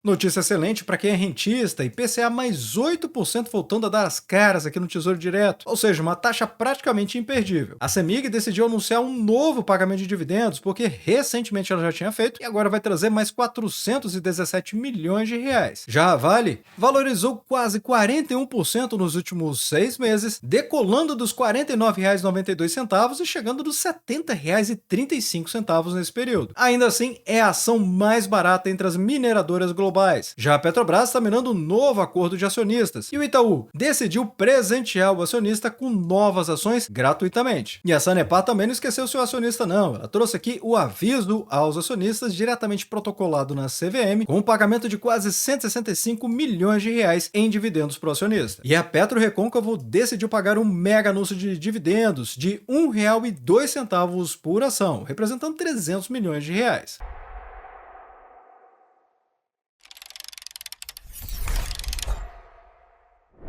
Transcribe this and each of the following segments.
Notícia excelente para quem é rentista, IPCA mais 8% voltando a dar as caras aqui no Tesouro Direto, ou seja, uma taxa praticamente imperdível. A CEMIG decidiu anunciar um novo pagamento de dividendos, porque recentemente ela já tinha feito e agora vai trazer mais 417 milhões de reais. Já a Vale valorizou quase 41% nos últimos 6 meses, decolando dos R$ 49,92 e chegando dos R$ 70,35 nesse período. Ainda assim, é a ação mais barata entre as mineradoras globais. Já a Petrobras está mirando um novo acordo de acionistas e o Itaú decidiu presentear o acionista com novas ações gratuitamente. E a Sanepar também não esqueceu seu acionista não, ela trouxe aqui o aviso aos acionistas diretamente protocolado na CVM com um pagamento de quase 165 milhões de reais em dividendos para o acionista. E a PetroRecôncavo decidiu pagar um mega anúncio de dividendos de R$ 1,02 por ação, representando 300 milhões de reais.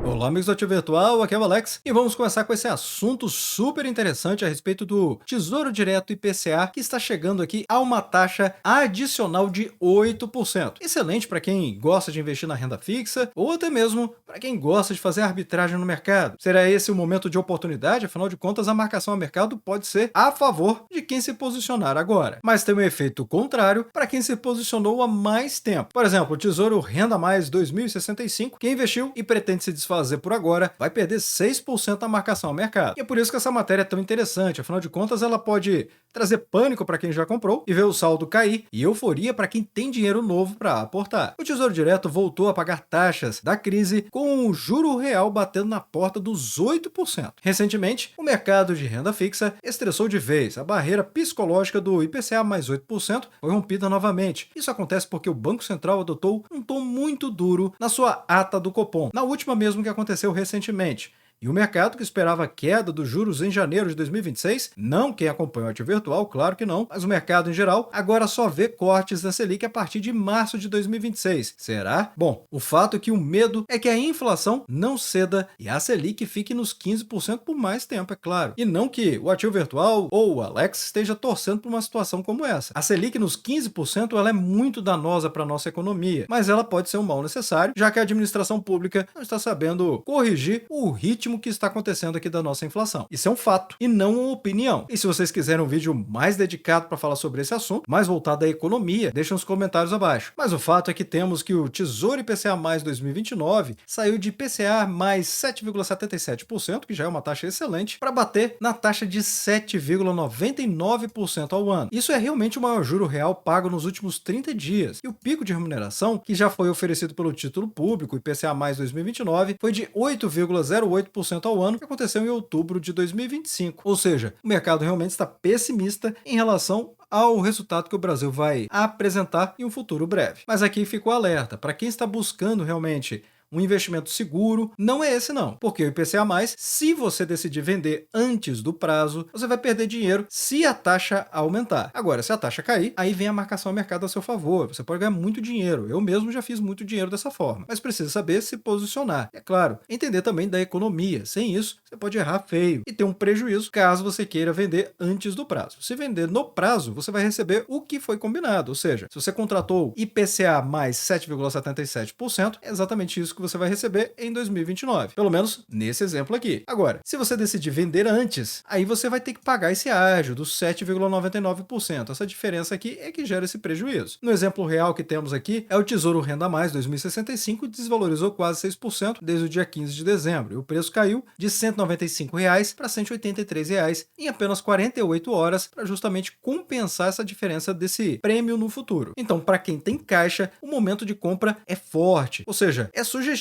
Olá, amigos do Ativo Virtual, aqui é o Alex e vamos começar com esse assunto super interessante a respeito do Tesouro Direto IPCA, que está chegando aqui a uma taxa adicional de 8%. Excelente para quem gosta de investir na renda fixa ou até mesmo para quem gosta de fazer arbitragem no mercado. Será esse o momento de oportunidade? Afinal de contas, a marcação a mercado pode ser a favor de quem se posicionar agora, mas tem um efeito contrário para quem se posicionou há mais tempo. Por exemplo, o Tesouro Renda Mais 2065, quem investiu e pretende se desfazer por agora, vai perder 6% da marcação ao mercado. E é por isso que essa matéria é tão interessante, afinal de contas ela pode trazer pânico para quem já comprou e ver o saldo cair e euforia para quem tem dinheiro novo para aportar. O Tesouro Direto voltou a pagar taxas da crise com o juro real batendo na porta dos 8%. Recentemente, o mercado de renda fixa estressou de vez. A barreira psicológica do IPCA mais 8% foi rompida novamente. Isso acontece porque o Banco Central adotou um tom muito duro na sua ata do Copom, na última mesmo que aconteceu recentemente. E o mercado, que esperava a queda dos juros em janeiro de 2026, não quem acompanha o ativo virtual, claro que não, mas o mercado em geral, agora só vê cortes da Selic a partir de março de 2026. Será? Bom, o fato é que o medo é que a inflação não ceda e a Selic fique nos 15% por mais tempo, é claro. E não que o ativo virtual ou o Alex esteja torcendo por uma situação como essa. A Selic nos 15% ela é muito danosa para a nossa economia, mas ela pode ser um mal necessário, já que a administração pública não está sabendo corrigir o ritmo que está acontecendo aqui da nossa inflação. Isso é um fato e não uma opinião. E se vocês quiserem um vídeo mais dedicado para falar sobre esse assunto, mais voltado à economia, deixem nos comentários abaixo. Mas o fato é que temos que o Tesouro IPCA mais 2029 saiu de IPCA mais 7,77%, que já é uma taxa excelente, para bater na taxa de 7,99% ao ano. Isso é realmente o maior juro real pago nos últimos 30 dias. E o pico de remuneração, que já foi oferecido pelo título público, IPCA mais 2029, foi de 8,08% ao ano, que aconteceu em outubro de 2025. Ou seja, o mercado realmente está pessimista em relação ao resultado que o Brasil vai apresentar em um futuro breve. Mas aqui ficou alerta, para quem está buscando realmente um investimento seguro, não é esse não, porque o IPCA+, se você decidir vender antes do prazo, você vai perder dinheiro se a taxa aumentar. Agora, se a taxa cair, aí vem a marcação a mercado a seu favor, você pode ganhar muito dinheiro, eu mesmo já fiz muito dinheiro dessa forma, mas precisa saber se posicionar. É claro, entender também da economia, sem isso, você pode errar feio e ter um prejuízo caso você queira vender antes do prazo. Se vender no prazo, você vai receber o que foi combinado, ou seja, se você contratou IPCA mais 7,77%, é exatamente isso que você vai receber em 2029, pelo menos nesse exemplo aqui. Agora, se você decidir vender antes, aí você vai ter que pagar esse ágio dos 7,99%. Essa diferença aqui é que gera esse prejuízo. No exemplo real que temos aqui, é o Tesouro Renda Mais 2065, desvalorizou quase 6% desde o dia 15 de dezembro, e o preço caiu de R$ 195 para R$ 183 em apenas 48 horas, para justamente compensar essa diferença desse prêmio no futuro. Então, para quem tem caixa, o momento de compra é forte, ou seja, é sugestivo.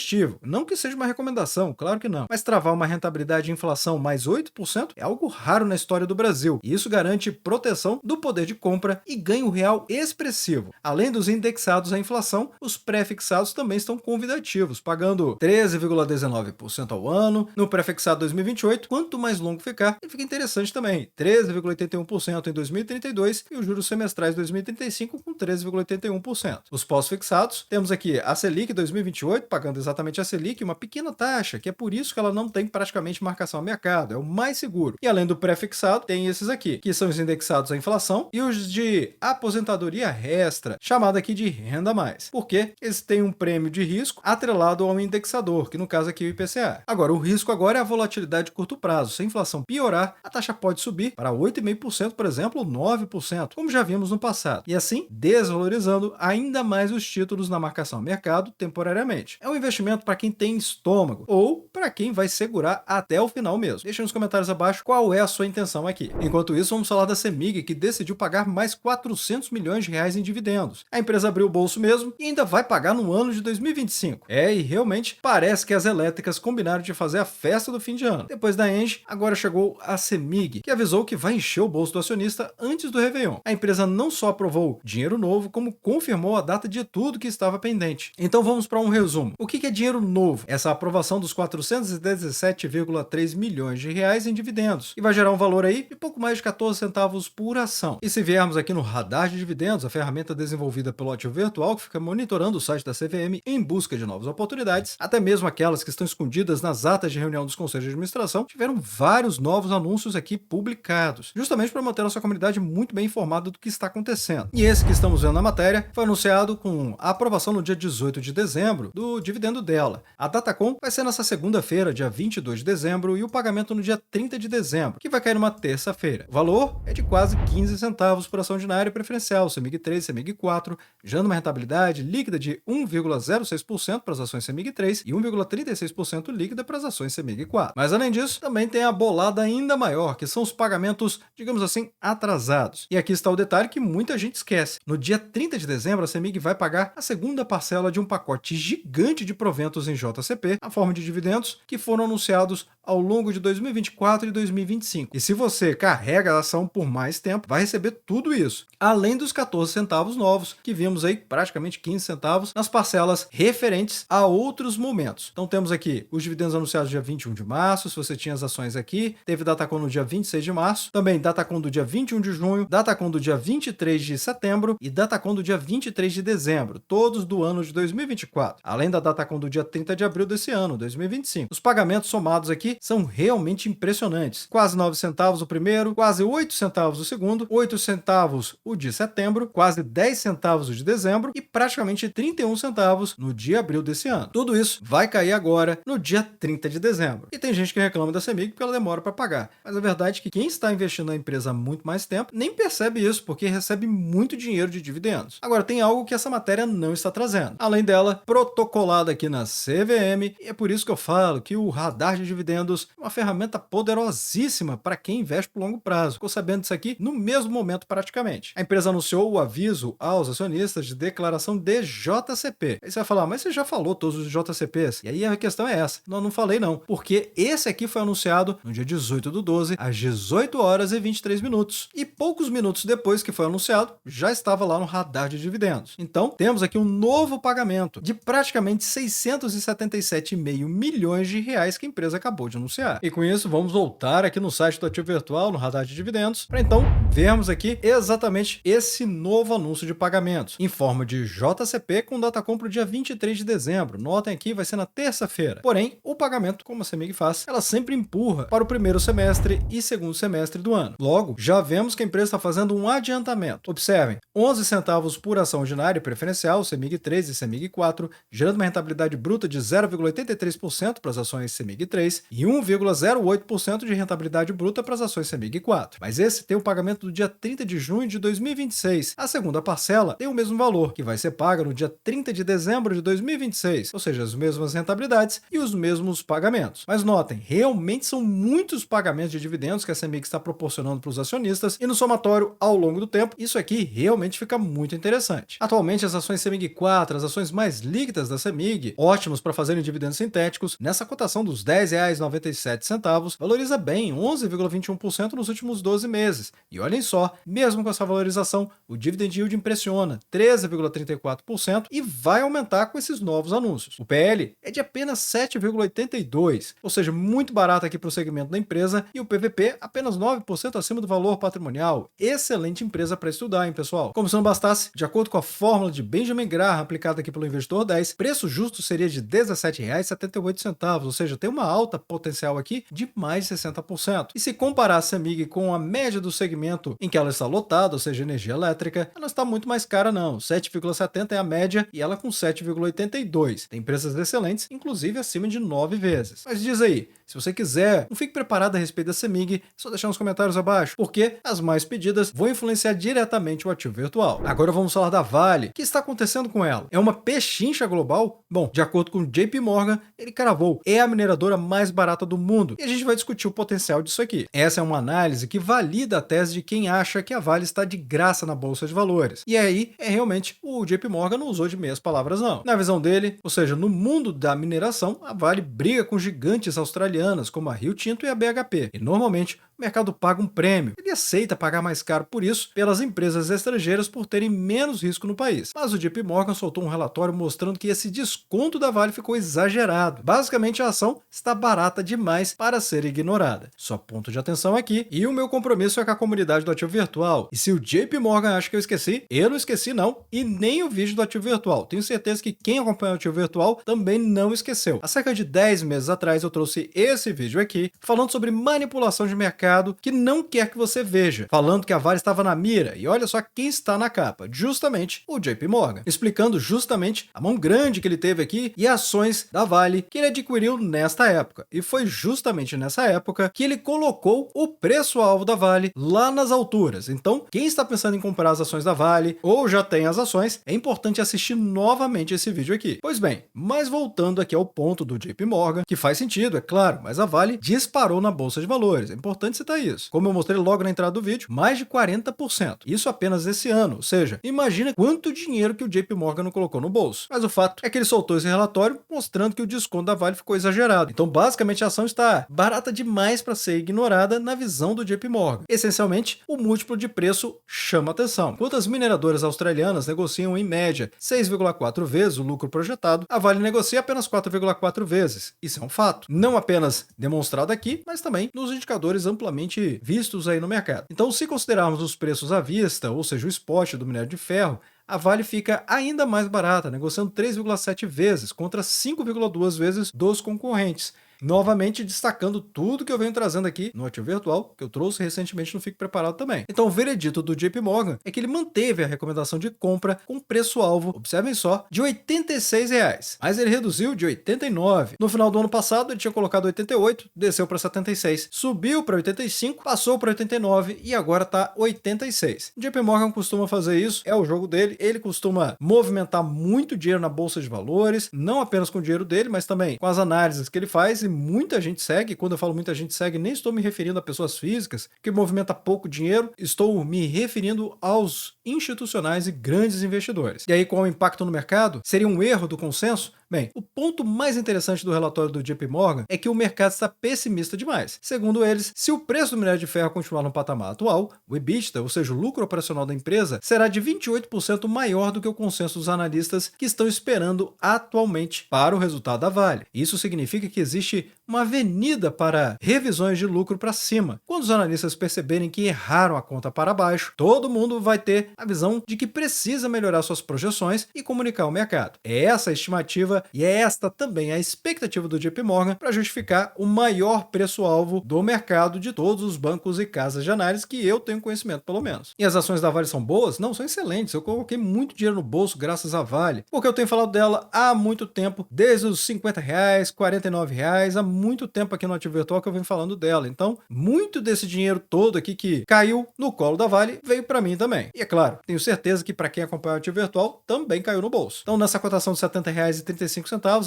Não que seja uma recomendação, claro que não, mas travar uma rentabilidade de inflação mais 8% é algo raro na história do Brasil, e isso garante proteção do poder de compra e ganho real expressivo. Além dos indexados à inflação, os pré-fixados também estão convidativos, pagando 13,19% ao ano. No pré-fixado 2028, quanto mais longo ficar, ele fica interessante também, 13,81% em 2032 e os juros semestrais 2035 com 13,81%. Os pós-fixados, temos aqui a Selic 2028 pagando exatamente a Selic, uma pequena taxa, que é por isso que ela não tem praticamente marcação a mercado, é o mais seguro. E além do pré-fixado, tem esses aqui, que são os indexados à inflação e os de aposentadoria extra, chamado aqui de renda mais, porque eles têm um prêmio de risco atrelado ao indexador, que no caso aqui é o IPCA. Agora, o risco agora é a volatilidade de curto prazo. Se a inflação piorar, a taxa pode subir para 8,5%, por exemplo, ou 9%, como já vimos no passado, e assim desvalorizando ainda mais os títulos na marcação ao mercado temporariamente. É um investimento para quem tem estômago ou para quem vai segurar até o final mesmo. Deixe nos comentários abaixo qual é a sua intenção aqui. Enquanto isso, vamos falar da CEMIG, que decidiu pagar mais 400 milhões de reais em dividendos. A empresa abriu o bolso mesmo e ainda vai pagar no ano de 2025. E realmente parece que as elétricas combinaram de fazer a festa do fim de ano. Depois da Engie, agora chegou a CEMIG, que avisou que vai encher o bolso do acionista antes do Réveillon. A empresa não só aprovou dinheiro novo, como confirmou a data de tudo que estava pendente. Então vamos para um resumo. O que é dinheiro novo? Essa aprovação dos 417,3 milhões de reais em dividendos, e vai gerar um valor aí de pouco mais de 14 centavos por ação. E se viermos aqui no radar de dividendos, a ferramenta desenvolvida pelo Ativo Virtual, que fica monitorando o site da CVM em busca de novas oportunidades, até mesmo aquelas que estão escondidas nas atas de reunião dos conselhos de administração, tiveram vários novos anúncios aqui publicados, justamente para manter a sua comunidade muito bem informada do que está acontecendo. E esse que estamos vendo na matéria foi anunciado com a aprovação no dia 18 de dezembro do dividendo dela. A Datacom vai ser nessa segunda-feira, dia 22 de dezembro, e o pagamento no dia 30 de dezembro, que vai cair numa terça-feira. O valor é de quase 15 centavos por ação ordinária preferencial, CEMIG 3, CEMIG 4, gerando uma rentabilidade líquida de 1,06% para as ações CEMIG 3 e 1,36% líquida para as ações CEMIG 4. Mas além disso, também tem a bolada ainda maior, que são os pagamentos, digamos assim, atrasados. E aqui está o detalhe que muita gente esquece. No dia 30 de dezembro, a CEMIG vai pagar a segunda parcela de um pacote gigante de proventos em JCP, na forma de dividendos, que foram anunciados ao longo de 2024 e 2025. E se você carrega a ação por mais tempo, vai receber tudo isso, além dos 14 centavos novos, que vimos aí praticamente 15 centavos nas parcelas referentes a outros momentos. Então temos aqui os dividendos anunciados dia 21 de março, se você tinha as ações aqui, teve Datacom no dia 26 de março, também Datacom do dia 21 de junho, Datacom do dia 23 de setembro e Datacom do dia 23 de dezembro, todos do ano de 2024, além da Datacom do dia 30 de abril desse ano, 2025. Os pagamentos somados aqui são realmente impressionantes. Quase 9 centavos o primeiro, quase 8 centavos o segundo, 8 centavos o de setembro, quase 10 centavos o de dezembro e praticamente 31 centavos no de abril desse ano. Tudo isso vai cair agora no dia 30 de dezembro. E tem gente que reclama da CEMIG porque ela demora para pagar. Mas a verdade é que quem está investindo na empresa há muito mais tempo nem percebe isso, porque recebe muito dinheiro de dividendos. Agora, tem algo que essa matéria não está trazendo. Além dela, protocolada aqui na CVM, e é por isso que eu falo que o radar de dividendos é uma ferramenta poderosíssima para quem investe por longo prazo. Ficou sabendo disso aqui no mesmo momento praticamente. A empresa anunciou o aviso aos acionistas de declaração de JCP. Aí você vai falar, mas você já falou todos os JCPs. E aí a questão é essa. Não falei não, porque esse aqui foi anunciado no dia 18/12, às 18 horas e 23 minutos. E poucos minutos depois que foi anunciado, já estava lá no radar de dividendos. Então, temos aqui um novo pagamento de praticamente 677,5 milhões de reais que a empresa acabou de anunciar. E com isso, vamos voltar aqui no site do Ativo Virtual, no radar de dividendos, para então vermos aqui exatamente esse novo anúncio de pagamentos, em forma de JCP com Datacom para o dia 23 de dezembro. Notem aqui, vai ser na terça-feira. Porém, o pagamento, como a CEMIG faz, ela sempre empurra para o primeiro semestre e segundo semestre do ano. Logo, já vemos que a empresa está fazendo um adiantamento. Observem, 11 centavos por ação ordinária preferencial, CEMIG 3 e CEMIG 4, gerando uma rentabilidade bruta de 0,83% para as ações CEMIG 3 e 1,08% de rentabilidade bruta para as ações CEMIG 4. Mas esse tem o pagamento do dia 30 de junho de 2026. A segunda parcela tem o mesmo valor, que vai ser paga no dia 30 de dezembro de 2026, ou seja, as mesmas rentabilidades e os mesmos pagamentos. Mas notem, realmente são muitos pagamentos de dividendos que a CEMIG está proporcionando para os acionistas e no somatório, ao longo do tempo, isso aqui realmente fica muito interessante. Atualmente, as ações CEMIG 4, as ações mais líquidas da CEMIG, ótimos para fazerem dividendos sintéticos, nessa cotação dos R$ 10,90 R$ 1,97, valoriza bem, 11,21% nos últimos 12 meses. E olhem só, mesmo com essa valorização, o dividend yield impressiona, 13,34%, e vai aumentar com esses novos anúncios. O PL é de apenas 7,82, ou seja, muito barato aqui para o segmento da empresa, e o PVP apenas 9% acima do valor patrimonial. Excelente empresa para estudar, hein, pessoal? Como se não bastasse, de acordo com a fórmula de Benjamin Graham aplicada aqui pelo Investidor 10, preço justo seria de R$ 17,78, ou seja, tem uma alta potencial aqui de mais de 60%. E se comparar a CEMIG com a média do segmento em que ela está lotada, ou seja, energia elétrica, ela está muito mais cara não, 7,70 é a média e ela com 7,82. Tem empresas excelentes, inclusive acima de 9 vezes. Mas diz aí, se você quiser, não fique preparado a respeito da CEMIG, é só deixar nos comentários abaixo, porque as mais pedidas vão influenciar diretamente o ativo virtual. Agora vamos falar da Vale. O que está acontecendo com ela? É uma pechincha global? Bom, de acordo com o JP Morgan, ele cravou, é a mineradora mais barata do mundo, e a gente vai discutir o potencial disso aqui. Essa é uma análise que valida a tese de quem acha que a Vale está de graça na bolsa de valores. E aí, realmente, o JP Morgan não usou de meias palavras não. Na visão dele, ou seja, no mundo da mineração, a Vale briga com gigantes australianas como a Rio Tinto e a BHP, e normalmente o mercado paga um prêmio. Ele aceita pagar mais caro por isso pelas empresas estrangeiras por terem menos risco no país. Mas o JP Morgan soltou um relatório mostrando que esse desconto da Vale ficou exagerado. Basicamente, a ação está barata demais para ser ignorada. Só ponto de atenção aqui, e o meu compromisso é com a comunidade do Ativo Virtual. E se o JP Morgan acha que eu esqueci, eu não esqueci não, e nem o vídeo do Ativo Virtual. Tenho certeza que quem acompanha o Ativo Virtual também não esqueceu. Há cerca de 10 meses atrás eu trouxe esse vídeo aqui, falando sobre manipulação de mercado que não quer que você veja, falando que a Vale estava na mira, e olha só quem está na capa, justamente o JP Morgan, explicando justamente a mão grande que ele teve aqui e ações da Vale que ele adquiriu nesta época. E foi justamente nessa época que ele colocou o preço-alvo da Vale lá nas alturas. Então, quem está pensando em comprar as ações da Vale ou já tem as ações, é importante assistir novamente esse vídeo aqui. Pois bem, mas voltando aqui ao ponto do JP Morgan, que faz sentido, é claro, mas a Vale disparou na bolsa de valores. É importante citar isso. Como eu mostrei logo na entrada do vídeo, mais de 40%. Isso apenas esse ano, ou seja, imagina quanto dinheiro que o JP Morgan não colocou no bolso. Mas o fato é que ele soltou esse relatório mostrando que o desconto da Vale ficou exagerado. Então, basicamente, a ação está barata demais para ser ignorada na visão do JP Morgan. Essencialmente, o múltiplo de preço chama atenção. Enquanto as mineradoras australianas negociam em média 6,4 vezes o lucro projetado, a Vale negocia apenas 4,4 vezes. Isso é um fato. Não apenas demonstrado aqui, mas também nos indicadores amplamente vistos aí no mercado. Então, se considerarmos os preços à vista, ou seja, o spot do minério de ferro, a Vale fica ainda mais barata, negociando 3,7 vezes contra 5,2 vezes dos concorrentes. Novamente destacando tudo que eu venho trazendo aqui no Ativo Virtual, que eu trouxe recentemente no Fique Preparado também. Então o veredito do JP Morgan é que ele manteve a recomendação de compra com preço-alvo, observem só, de R$ 86, mas ele reduziu de 89. No final do ano passado ele tinha colocado 88, desceu para 76, subiu para 85, passou para 89 e agora está 86. O JP Morgan costuma fazer isso, é o jogo dele, ele costuma movimentar muito dinheiro na bolsa de valores, não apenas com o dinheiro dele, mas também com as análises que ele faz, e muita gente segue. Quando eu falo muita gente segue, nem estou me referindo a pessoas físicas que movimentam pouco dinheiro, estou me referindo aos institucionais e grandes investidores. E aí, qual é o impacto no mercado? Seria um erro do consenso? Bem, o ponto mais interessante do relatório do JP Morgan é que o mercado está pessimista demais. Segundo eles, se o preço do minério de ferro continuar no patamar atual, o EBITDA, ou seja, o lucro operacional da empresa, será de 28% maior do que o consenso dos analistas que estão esperando atualmente para o resultado da Vale. Isso significa que existe uma avenida para revisões de lucro para cima. Quando os analistas perceberem que erraram a conta para baixo, todo mundo vai ter a visão de que precisa melhorar suas projeções e comunicar ao mercado. É essa a estimativa e é esta também a expectativa do JP Morgan para justificar o maior preço-alvo do mercado de todos os bancos e casas de análise que eu tenho conhecimento, pelo menos. E as ações da Vale são boas? Não, são excelentes. Eu coloquei muito dinheiro no bolso graças à Vale, porque eu tenho falado dela há muito tempo, desde os R$50, R$49, há muito tempo aqui no Ativo Virtual que eu venho falando dela. Então, muito desse dinheiro todo aqui que caiu no colo da Vale veio para mim também. E é claro, tenho certeza que para quem acompanha o Ativo Virtual também caiu no bolso. Então, nessa cotação de R$70,35,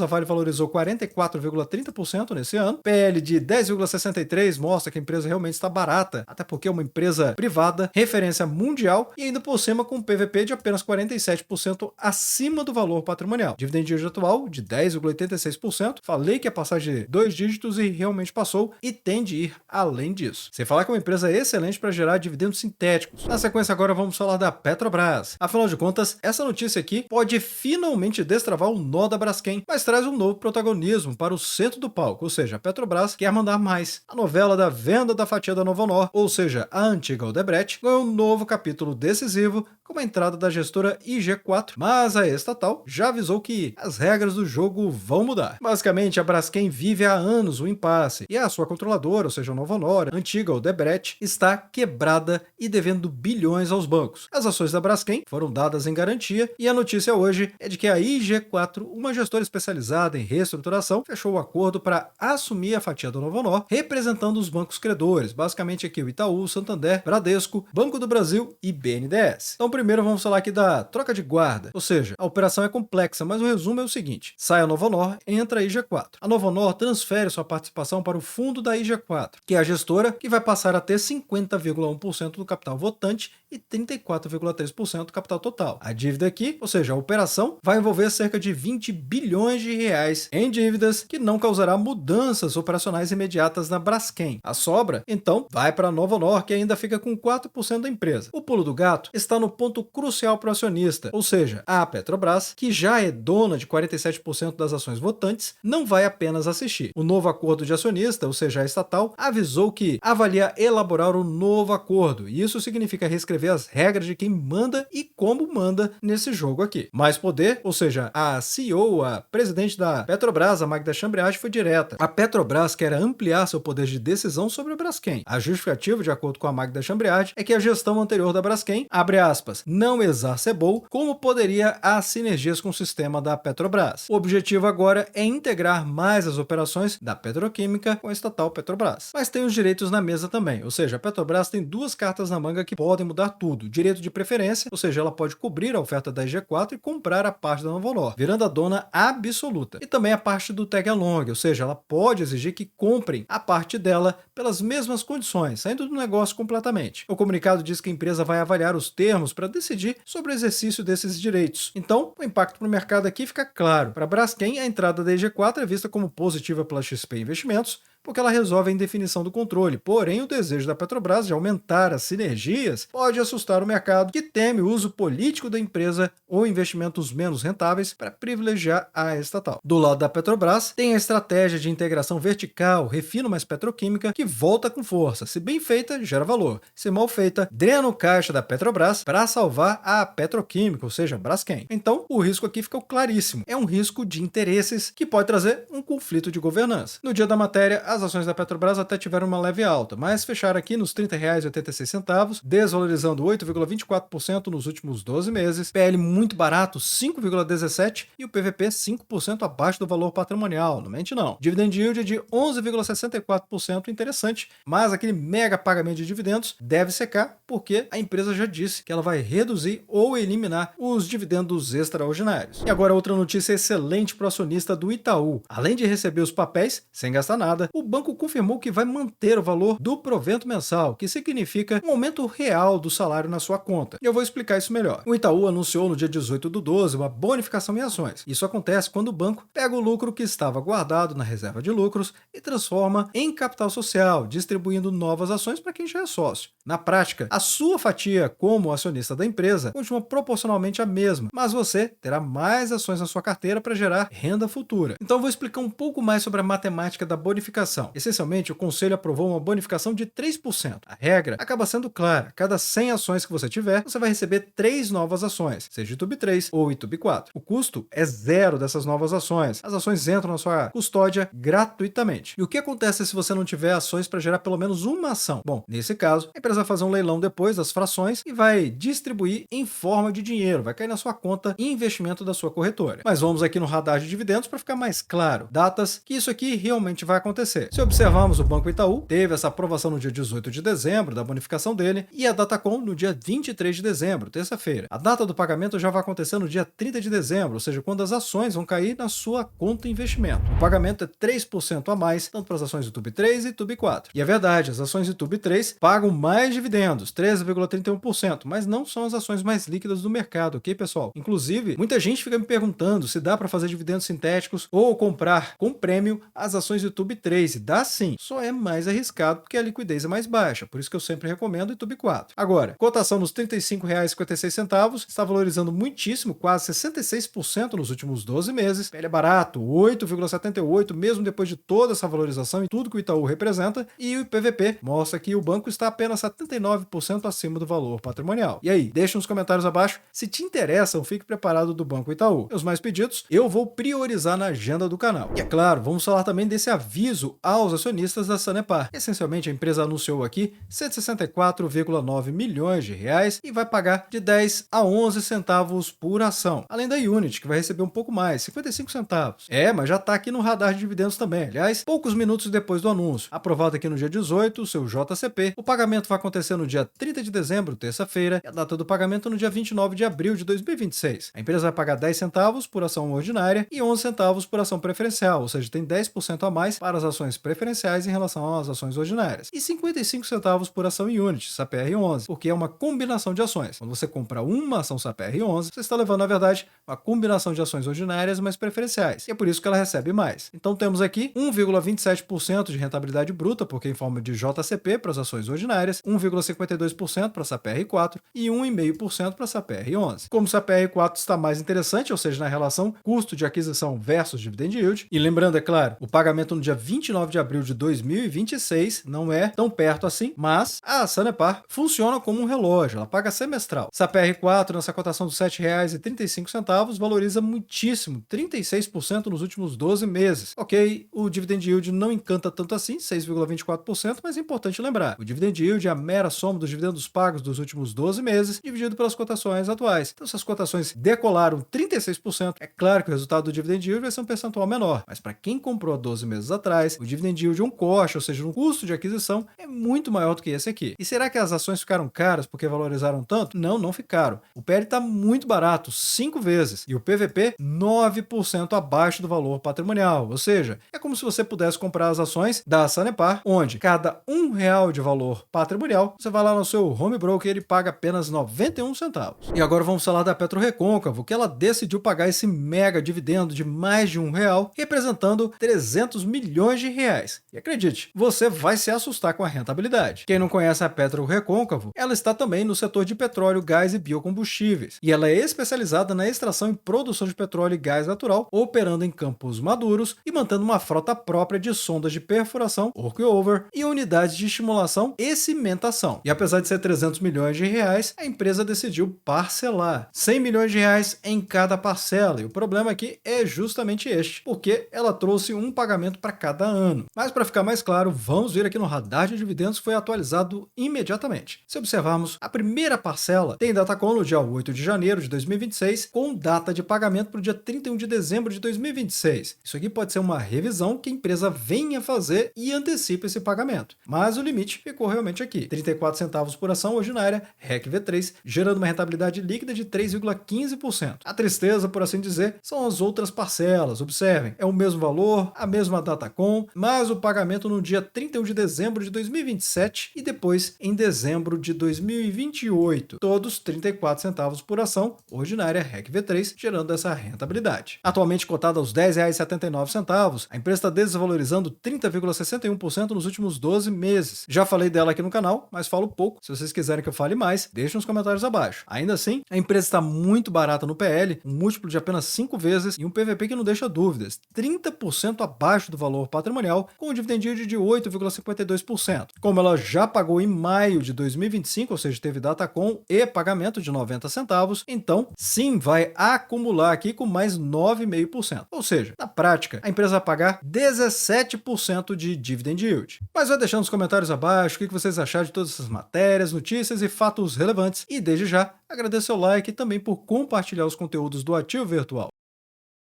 a Vale valorizou 44,30% nesse ano. PL de 10,63 mostra que a empresa realmente está barata, até porque é uma empresa privada, referência mundial e ainda por cima com um PVP de apenas 47% acima do valor patrimonial. Dividend yield atual de 10,86%. Falei que ia passar de 2 dígitos dígitos e realmente passou e tende a ir além disso. Sem falar que é uma empresa excelente para gerar dividendos sintéticos. Na sequência agora vamos falar da Petrobras. Afinal de contas, essa notícia aqui pode finalmente destravar o nó da Braskem, mas traz um novo protagonismo para o centro do palco, ou seja, a Petrobras quer mandar mais. A novela da venda da fatia da Novonor, ou seja, a antiga Odebrecht, ganhou um novo capítulo decisivo com a entrada da gestora IG4, mas a estatal já avisou que as regras do jogo vão mudar. Basicamente, a Braskem vive há anos o impasse e a sua controladora, ou seja, a Novonor, a antiga Odebrecht, está quebrada e devendo bilhões aos bancos. As ações da Braskem foram dadas em garantia e a notícia hoje é de que a IG4, uma gestora especializada em reestruturação, fechou o acordo para assumir a fatia da Novonor, representando os bancos credores, basicamente aqui o Itaú, Santander, Bradesco, Banco do Brasil e BNDES. Então primeiro vamos falar aqui da troca de guarda, ou seja, a operação é complexa, mas o resumo é o seguinte: sai a Novonor, entra a IG4. A Novonor transfere sua participação para o fundo da IG4, que é a gestora que vai passar a ter 50,1% do capital votante e 34,3% do capital total. A dívida aqui, ou seja, a operação, vai envolver cerca de 20 bilhões de reais em dívidas que não causará mudanças operacionais imediatas na Braskem. A sobra, então, vai para a Novonor, que ainda fica com 4% da empresa. O pulo do gato está no ponto crucial para o acionista, ou seja, a Petrobras, que já é dona de 47% das ações votantes, não vai apenas assistir. O novo acordo de acionista, ou seja, a estatal, avisou que avalia elaborar um novo acordo, e isso significa reescrever as regras de quem manda e como manda nesse jogo aqui. Mais poder, ou seja, a CEO, a presidente da Petrobras, a Magda Chambriard, foi direta. A Petrobras quer ampliar seu poder de decisão sobre a Braskem. A justificativa, de acordo com a Magda Chambriard, é que a gestão anterior da Braskem, abre aspas, não exacerbou como poderia as sinergias com o sistema da Petrobras. O objetivo agora é integrar mais as operações da petroquímica com a estatal Petrobras. Mas tem os direitos na mesa também, ou seja, a Petrobras tem duas cartas na manga que podem mudar tudo. Direito de preferência, ou seja, ela pode cobrir a oferta da IG4 e comprar a parte da Novonor, virando a dona absoluta. E também a parte do tag along, ou seja, ela pode exigir que comprem a parte dela pelas mesmas condições, saindo do negócio completamente. O comunicado diz que a empresa vai avaliar os termos para decidir sobre o exercício desses direitos. Então, o impacto para o mercado aqui fica claro. Para a Braskem, a entrada da IG4 é vista como positiva pela XP Investimentos, porque ela resolve a indefinição do controle. Porém, o desejo da Petrobras de aumentar as sinergias pode assustar o mercado, que teme o uso político da empresa ou investimentos menos rentáveis para privilegiar a estatal. Do lado da Petrobras, tem a estratégia de integração vertical, refino mais petroquímica, que volta com força. Se bem feita, gera valor. Se mal feita, drena o caixa da Petrobras para salvar a petroquímica, ou seja, Braskem. Então, o risco aqui ficou claríssimo. É um risco de interesses que pode trazer um conflito de governança. No dia da matéria, as ações da Petrobras até tiveram uma leve alta, mas fecharam aqui nos R$ 30,86, desvalorizando 8,24% nos últimos 12 meses, PL muito barato, 5,17%, e o PVP 5% abaixo do valor patrimonial, não mente não. Dividend yield de 11,64%, interessante, mas aquele mega pagamento de dividendos deve secar, porque a empresa já disse que ela vai reduzir ou eliminar os dividendos extraordinários. E agora outra notícia excelente para o acionista do Itaú. Além de receber os papéis, sem gastar nada, o banco confirmou que vai manter o valor do provento mensal, que significa um aumento real do salário na sua conta. E eu vou explicar isso melhor. O Itaú anunciou no dia 18/12 uma bonificação em ações. Isso acontece quando o banco pega o lucro que estava guardado na reserva de lucros e transforma em capital social, distribuindo novas ações para quem já é sócio. Na prática, a sua fatia como acionista da empresa continua proporcionalmente a mesma, mas você terá mais ações na sua carteira para gerar renda futura. Então eu vou explicar um pouco mais sobre a matemática da bonificação. Essencialmente, o conselho aprovou uma bonificação de 3%. A regra acaba sendo clara: cada 100 ações que você tiver, você vai receber 3 novas ações, seja Itub 3 ou Itub 4. O custo é zero dessas novas ações. As ações entram na sua custódia gratuitamente. E o que acontece se você não tiver ações para gerar pelo menos uma ação? Bom, nesse caso, a empresa vai fazer um leilão depois das frações e vai distribuir em forma de dinheiro, vai cair na sua conta e investimento da sua corretora. Mas vamos aqui no radar de dividendos para ficar mais claro. Datas que isso aqui realmente vai acontecer. acontecer. Se observarmos o Banco Itaú, teve essa aprovação no dia 18 de dezembro da bonificação dele e a Datacom no dia 23 de dezembro, terça-feira. A data do pagamento já vai acontecer no dia 30 de dezembro, ou seja, quando as ações vão cair na sua conta investimento. O pagamento é 3% a mais, tanto para as ações YouTube 3 e YouTube 4. E é verdade, as ações YouTube 3 pagam mais dividendos, 13,31%, mas não são as ações mais líquidas do mercado, ok, pessoal? Inclusive, muita gente fica me perguntando se dá para fazer dividendos sintéticos ou comprar com prêmio as ações YouTube 3. E dá sim, só é mais arriscado porque a liquidez é mais baixa, por isso que eu sempre recomendo o YouTube 4. Agora, cotação nos R$ 35,56, está valorizando muitíssimo, quase 66% nos últimos 12 meses. Ele é barato, 8,78, mesmo depois de toda essa valorização e tudo que o Itaú representa, e o PVP mostra que o banco está apenas 79% acima do valor patrimonial. E aí, deixa nos comentários abaixo se te interessa ou fique preparado do Banco Itaú. Os mais pedidos eu vou priorizar na agenda do canal. E é claro, vamos falar também desse aviso aos acionistas da Sanepar. Essencialmente, a empresa anunciou aqui 164,9 milhões de reais e vai pagar de 10 a 11 centavos por ação. Além da Unity, que vai receber um pouco mais, 55 centavos. Mas já está aqui no radar de dividendos também. Aliás, poucos minutos depois do anúncio. Aprovado aqui no dia 18, o seu JCP. O pagamento vai acontecer no dia 30 de dezembro, terça-feira, e a data do pagamento no dia 29 de abril de 2026. A empresa vai pagar 10 centavos por ação ordinária e 11 centavos por ação preferencial, ou seja, tem 10% a mais para as ações preferenciais em relação às ações ordinárias. E 55 centavos por ação Unity, SAPR11, porque é uma combinação de ações. Quando você compra uma ação SAPR11, você está levando, na verdade, uma combinação de ações ordinárias mais preferenciais. E é por isso que ela recebe mais. Então temos aqui 1,27% de rentabilidade bruta, porque em forma de JCP para as ações ordinárias, 1,52% para a SAPR4 e 1,5% para a SAPR11. Como o SAPR4 está mais interessante, ou seja, na relação custo de aquisição versus dividend yield, e lembrando, é claro, o pagamento no dia 29 de abril de 2026 não é tão perto assim, mas a Sanepar funciona como um relógio, ela paga semestral. SAPR4, nessa cotação dos R$ 7,35, valoriza muitíssimo, 36% nos últimos 12 meses. Ok, o dividend yield não encanta tanto assim, 6,24%, mas é importante lembrar, o dividend yield é a mera soma dos dividendos pagos dos últimos 12 meses, dividido pelas cotações atuais. Então, se as cotações decolaram 36%, é claro que o resultado do dividend yield vai ser um percentual menor, mas para quem comprou há 12 meses atrás, o dividend yield, um coste, ou seja, um custo de aquisição, é muito maior do que esse aqui. E será que as ações ficaram caras porque valorizaram tanto? Não, não ficaram. O PL está muito barato, 5 vezes, e o PVP 9% abaixo do valor patrimonial, ou seja, é como se você pudesse comprar as ações da Sanepar, onde cada R$ 1 de valor patrimonial, você vai lá no seu home broker e ele paga apenas 91 centavos. E agora vamos falar da PetroRecôncavo, que ela decidiu pagar esse mega dividendo de mais de R$ 1, representando 300 milhões de reais. E acredite, você vai se assustar com a rentabilidade. Quem não conhece a PetroRecôncavo, ela está também no setor de petróleo, gás e biocombustíveis. E ela é especializada na extração e produção de petróleo e gás natural, operando em campos maduros e mantendo uma frota própria de sondas de perfuração, workover, e unidades de estimulação e cimentação. E apesar de ser 300 milhões de reais, a empresa decidiu parcelar 100 milhões de reais em cada parcela. E o problema aqui é justamente este, porque ela trouxe um pagamento para cada ano. Mas para ficar mais claro, vamos ver aqui no radar de dividendos que foi atualizado imediatamente. Se observarmos, a primeira parcela tem Datacom no dia 8 de janeiro de 2026, com data de pagamento para o dia 31 de dezembro de 2026. Isso aqui pode ser uma revisão que a empresa venha fazer e antecipa esse pagamento. Mas o limite ficou realmente aqui, 34 centavos por ação ordinária, REC V3, gerando uma rentabilidade líquida de 3,15%. A tristeza, por assim dizer, são as outras parcelas. Observem, é o mesmo valor, a mesma Datacom, mas o pagamento no dia 31 de dezembro de 2027 e depois em dezembro de 2028. Todos 34 centavos por ação ordinária REC V3, gerando essa rentabilidade. Atualmente cotada aos R$ 10,79, a empresa está desvalorizando 30,61% nos últimos 12 meses. Já falei dela aqui no canal, mas falo pouco. Se vocês quiserem que eu fale mais, deixem nos comentários abaixo. Ainda assim, a empresa está muito barata no PL, um múltiplo de apenas 5 vezes e um PVP que não deixa dúvidas, 30% abaixo do valor patrimonial, com um dividend yield de 8,52%. Como ela já pagou em maio de 2025, ou seja, teve Datacom e pagamento de 90 centavos, então sim, vai acumular aqui com mais 9,5%. Ou seja, na prática, a empresa vai pagar 17% de dividend yield. Mas vai deixando nos comentários abaixo o que vocês acharam de todas essas matérias, notícias e fatos relevantes. E desde já, agradeço o like e também por compartilhar os conteúdos do Ativo Virtual.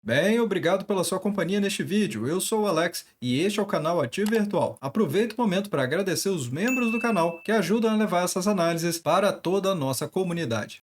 Bem, obrigado pela sua companhia neste vídeo. Eu sou o Alex e este é o canal Ativo Virtual. Aproveito o momento para agradecer os membros do canal que ajudam a levar essas análises para toda a nossa comunidade.